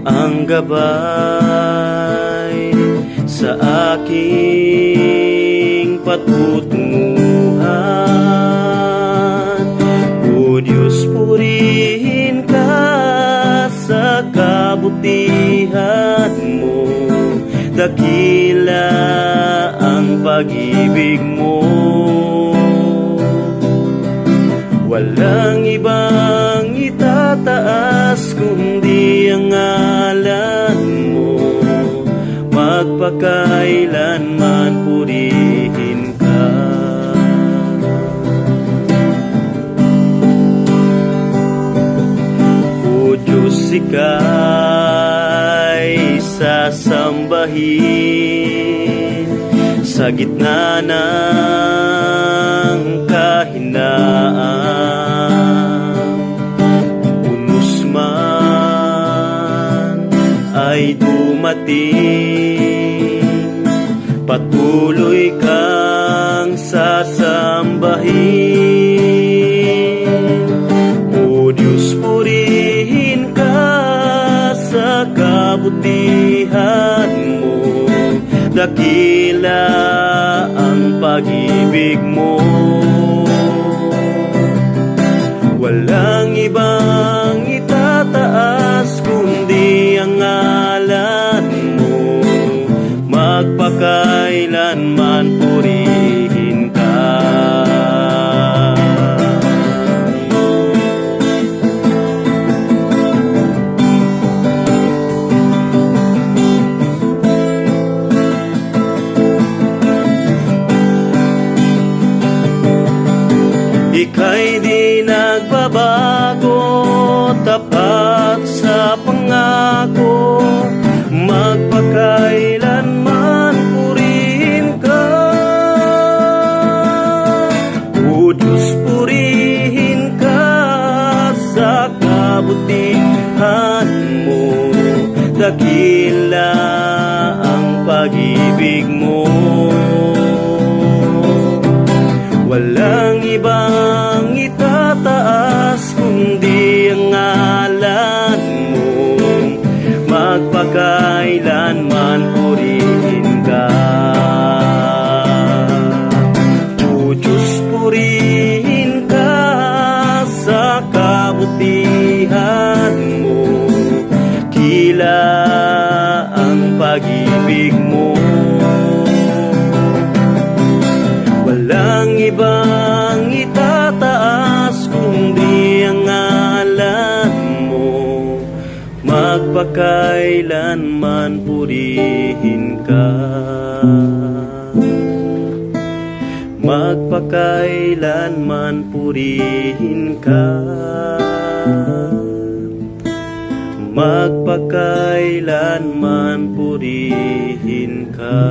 ang gabay sa aking patutunguhan. O Diyos, purihin ka sa kabutihan mo, dakila ang pag-ibig mo. Walang ibang itataas kundi ang ngalan mo, magpakailanman purihin ka. O Diyos, ika'y sasambahin sa gitna ng kahinaan. Unos man ay dumating, patuloy kang sasambahin. O Diyos, purihin ka sa kabutihan mo, dakila ang pag-ibig mo. Walang ibang itataas kundi ang ngalan mo, magpakailanman purihin ka. Ika'y di nagbabago, tapat sa pangako, magpakailanman purihin ka. O Diyos, purihin ka sa kabutihan mo, dakila ang pag-ibig mo. Walang ibang itataas kundi ang ngalan mo, magpakailanman purihin ka. O Diyos, purihin ka sa kabutihan mo, kila ang pag-ibig mo. Walang ibang itataas kundi ang ngalan mo, magpakailanman purihin ka. Magpakailanman purihin ka. Magpakailanman purihin ka.